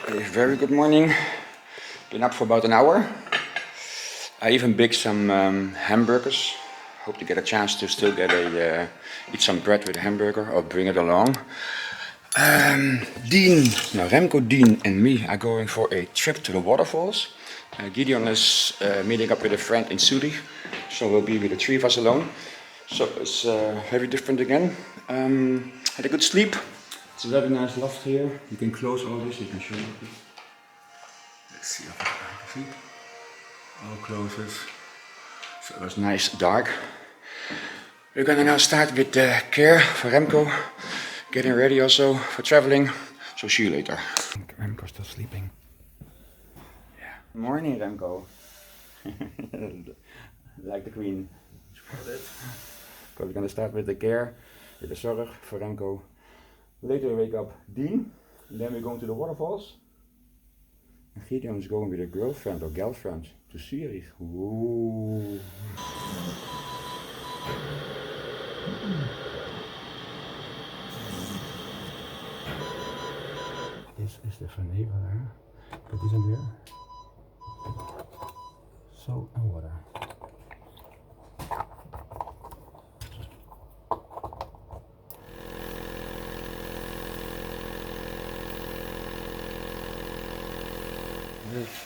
A very good morning. Been up for about an hour. I even baked some hamburgers. Hope to get a chance to still get eat some bread with a hamburger or bring it along. Remco, Dean and me are going for a trip to the waterfalls. Gideon is meeting up with a friend in Zurich, so we'll be with the three of us alone. So it's very different again. Had a good sleep. It's a very nice loft here. You can close all this, you can show it. Let's see if I can see. All closes. So it was nice dark. We're gonna now start with the care for Remco. Getting ready also for traveling. So see you later. Remco's still sleeping. Yeah. Morning, Remco. Like the queen. So we're gonna start with the care, with the zorg for Remco. Later we wake up Dean, and then we're going to the waterfalls. And Gideon is going with a girlfriend or girlfriend to Zurich. Ooh. This is the familyvlog. Put this in there. Salt and water.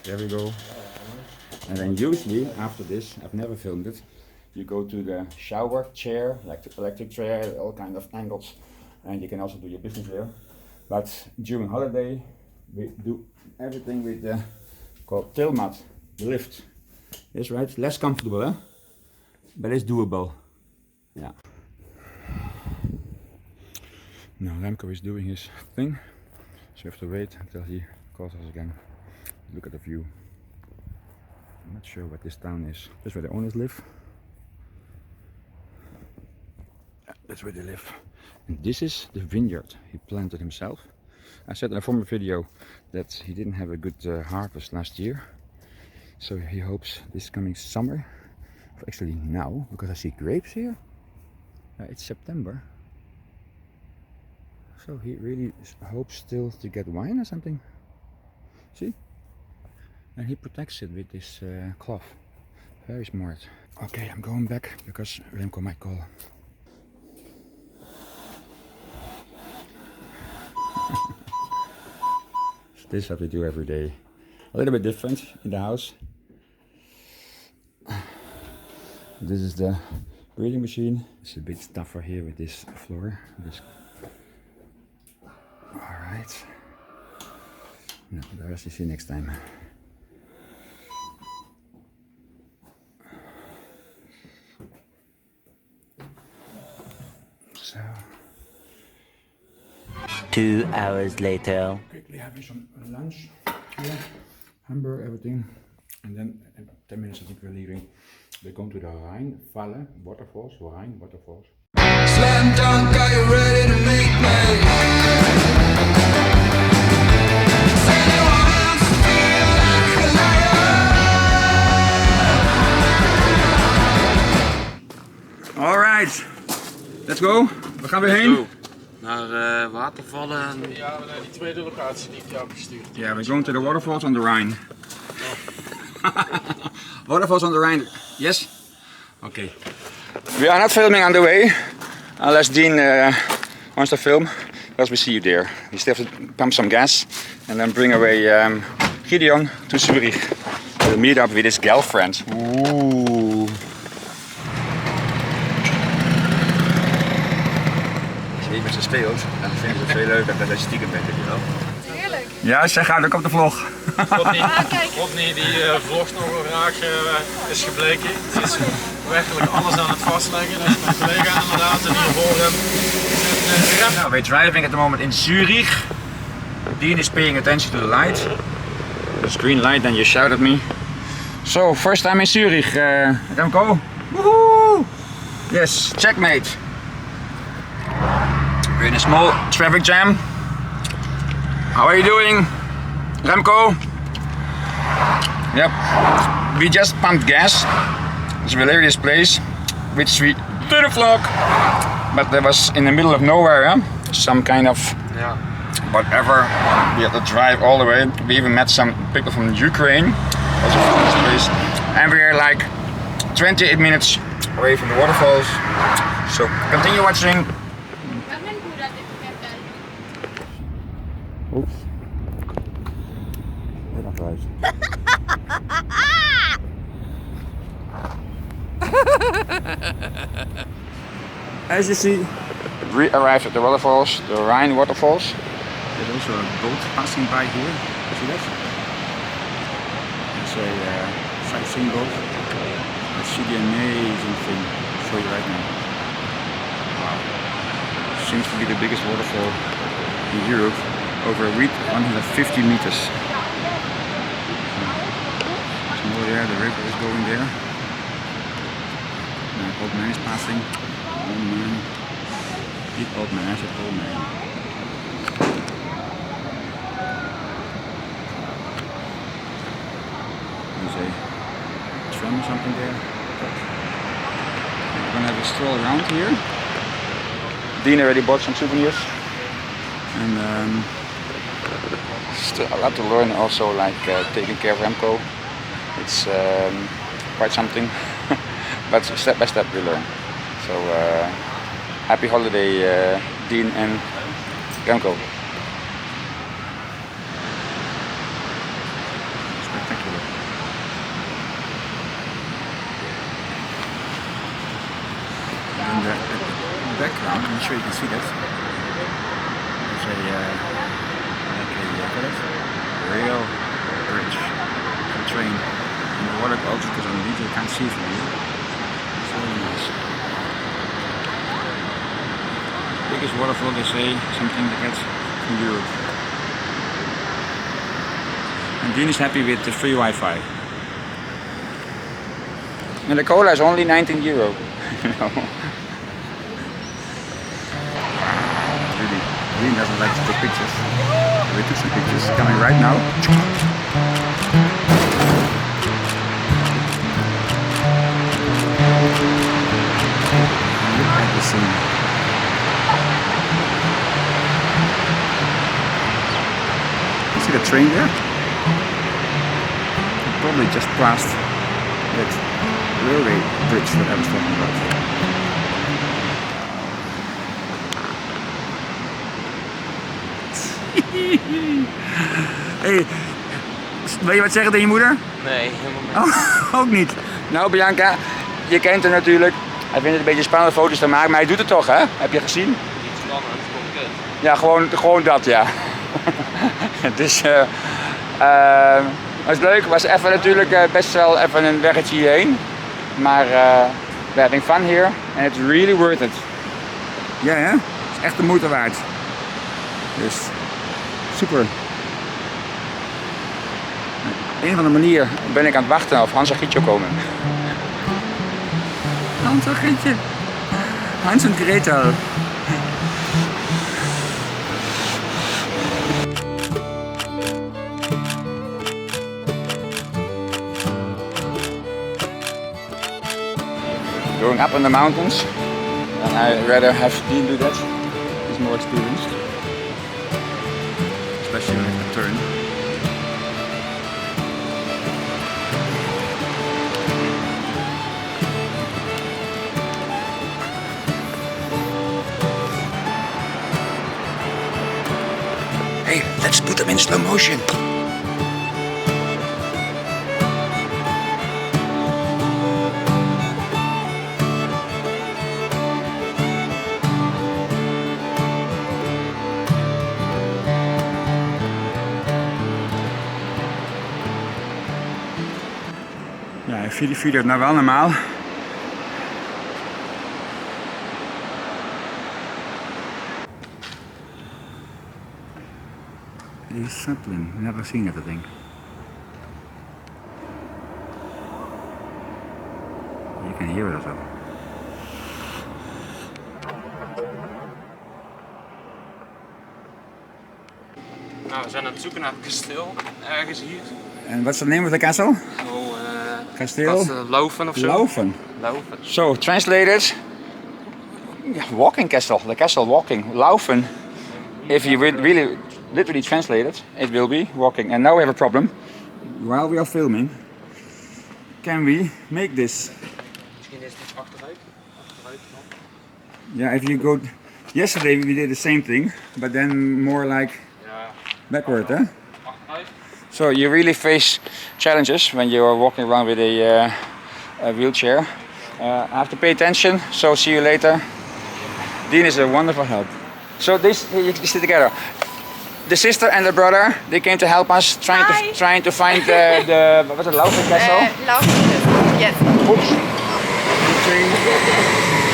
There we go. And then usually after this, I've never filmed it, you go to the shower chair, like the electric chair, all kind of angles, and you can also do your business there. But during holiday, we do everything with the called tail mat, the lift. Yes, right? Less comfortable, huh? But it's doable. Yeah. Now Remco is doing his thing, so you have to wait until he calls us again. Look at the view. I'm not sure what this town is. That's where the owners live. Yeah, that's where they live. And this is the vineyard he planted himself. I said in a former video that he didn't have a good harvest last year. So he hopes this coming summer, actually now, because I see grapes here. It's September. So he really hopes still to get wine or something. See? And he protects it with this cloth. Very smart. Okay, I'm going back because Remco might call. So this is what we do every day. A little bit different in the house. This is the breathing machine. It's a bit tougher here with this floor. Alright. No, the rest you see next time. So 2 hours later. Quickly having some lunch here, hamburger, everything, and then in 10 minutes I think we're leaving. We're going to the Rhine Waterfalls, Rhine Waterfalls. Slam dunk, are you ready to meet me? Alright, let's go. Waar gaan we heen? Naar watervallen. Ja, naar die tweede locatie die ik jou heb gestuurd. Yeah, we're going to the waterfalls on the Rhine. Waterfalls on the Rhine, yes? Okay. We are not filming on the way, unless Dean wants to film, because we see you there. We still have to pump some gas and then bring away Gideon to Zurich. We'll meet up with his girlfriend. Ooh. Als je niet met ze speelt, dan vinden ze het veel leuker dat je stiekem bent, weet je wel. Heerlijk. Ja, zij gaat ook op de vlog. Rodney die vlogt nog graag is gebleken. Het is werkelijk alles aan het vastleggen. Dat is mijn collega inderdaad en hiervoor Now we're driving at the moment in Zurich. Dean is paying attention to the light. There's green light and you shout at me. So first time in Zurich, Remco. Woohoo! Yes, checkmate. We're in a small traffic jam. How are you doing, Remco? Yep, we just pumped gas. It's a hilarious place, which we did a vlog, but that was in the middle of nowhere, huh? Some kind of whatever. We had to drive all the way. We even met some people from Ukraine, also from this place. And we are like 28 minutes away from the waterfalls. So continue watching. Oops. As you see, we arrived at the waterfalls, the Rhine Waterfalls. There's also a boat passing by here. See that? It's a sightseeing boat. Let's see the amazing thing. I'll show you right now. Wow. Seems to be the biggest waterfall in Europe. Over 150 meters. There's more there, the river is going there. An old man is passing. Old man. Big old man, I said old man. There's a tram or something there. We're gonna have a stroll around here. Dean already bought some souvenirs. And still a lot to learn also, like taking care of Remco. It's quite something, but step by step we learn. So happy holiday Dean and Remco. Spectacular. And in the background, I'm sure you can see that. Rail bridge for the train, and the water also goes underneath. You can't see it from here. It's really nice. Biggest waterfall, they say, something to get from Europe. And Dean is happy with the free Wi-Fi. And the cola is only 19 euro. Dean doesn't like to take pictures. We took some pictures coming right now. Look at the scene. You see the train there? It probably just passed that railway bridge that I was talking about. Hey, wil je wat zeggen tegen je moeder? Nee, helemaal niet. Oh, ook niet. Nou Bianca, je kent hem natuurlijk. Hij vindt het een beetje spannend foto's te maken, maar hij doet het toch, hè? Heb je gezien? Niet spannend, gewoon kut. Ja, gewoon dat, ja. Dus was leuk. Was even natuurlijk best wel even een weggetje hierheen. Maar we're having fun here and it's really worth it. Ja, hè? Het is echt de moeite waard. Dus super. Op een of andere manier ben ik aan het wachten of Hans en Gietje komen. Hans en Gietje. Hans en Gretel. Going up in the mountains, and I rather have Dean do that. He's more experienced, especially when it's a turn. Hey, let's put them in slow motion. Ja, ik vind het nou wel normaal. It's something, never seen that thing. You can hear it also. Nou, we zijn aan het zoeken naar het kasteel, ergens hier. And what's the name of the castle? Kasteel? Laufen of zo. Laufen. Laufen. So, translated, walking castle, the castle walking, Laufen. If you really literally translated, it will be walking. And now we have a problem. While we are filming, can we make this? Misschien is het iets achteruit. Yeah, if you go... Yesterday we did the same thing, but then more like backward, huh? So you really face challenges when you are walking around with a wheelchair. I have to pay attention, so see you later. Dean is a wonderful help. So this, you sit together. The sister and the brother, they came to help us trying to find the what's it, Laufen Castle? Laufen, yes. Oops.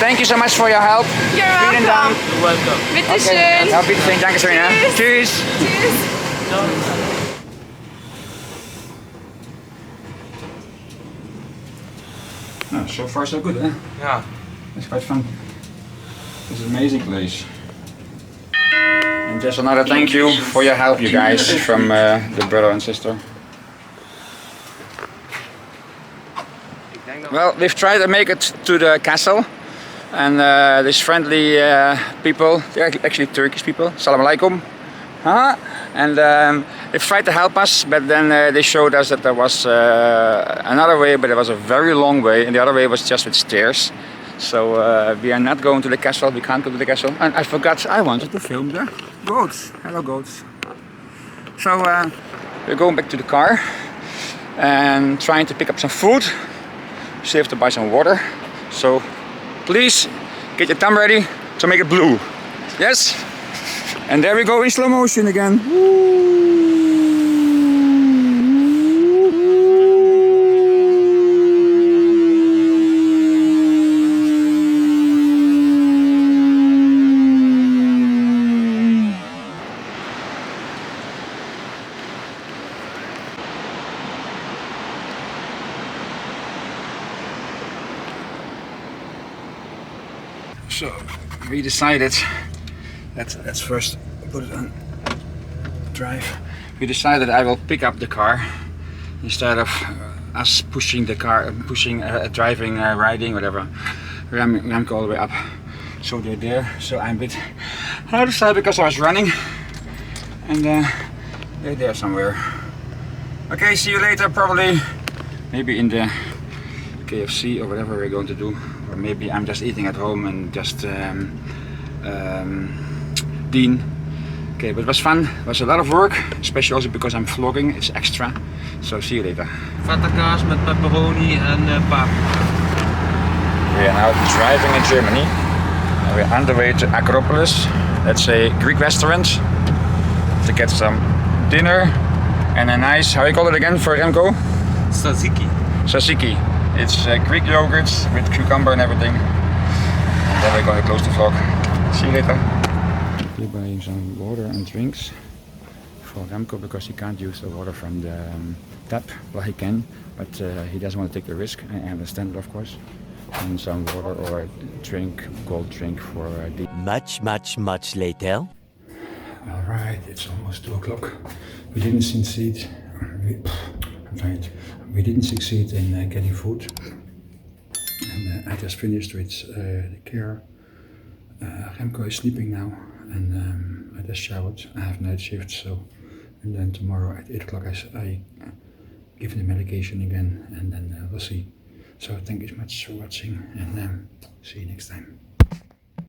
Thank you so much for your help. You're Vielen Dank. welcome. You're welcome. Bitteschön. Ja, bitteschön, danke schön. Hè. Tschüss. Tschüss. Oh, so far so good, huh? Ja. It's quite fun. It's an amazing place. And just another thank you for your help, you guys, from the brother and sister. Well, we've tried to make it to the castle, and these friendly people, they're actually Turkish people, Salam alaikum. Huh? And they tried to help us, but then they showed us that there was another way, but it was a very long way, and the other way was just with stairs. So we are not going to the castle, we can't go to the castle. And I forgot, I wanted to film the goats. Hello goats. So we're going back to the car and trying to pick up some food. Still have to buy some water. So please get your thumb ready to make it blue. Yes? And there we go in slow motion again. So we decided let's first put it on drive. We decided I will pick up the car instead of us pushing the car, driving, riding, whatever. Remco all the way up. So they're there. So I'm a bit out of sight because I was running, and they're there somewhere. Okay, see you later. Probably, maybe in the KFC or whatever we're going to do. Or maybe I'm just eating at home and just Dean. Okay, but it was fun. It was a lot of work, especially also because I'm vlogging. It's extra. So see you later. Feta kaas met pepperoni en pap. We are now driving in Germany. And we're on the way to Acropolis. That's a Greek restaurant to get some dinner and a nice, how you call it again for Remco? Tzatziki. Tzatziki. It's Greek yogurt with cucumber and everything. And then we're going to close the vlog. See you later. We're buying some water and drinks for Remco because he can't use the water from the tap. Well, he can, but he doesn't want to take the risk. I understand it, of course. And some water or a drink, cold drink for the... Much later. Alright, it's almost 2 o'clock. We didn't succeed. I'm tired. We didn't succeed in getting food. And I just finished with the care. Remco is sleeping now, and I just showered. I have night shift, so. And then tomorrow at 8 o'clock I give him the medication again, and then we'll see. So thank you so much for watching, and see you next time.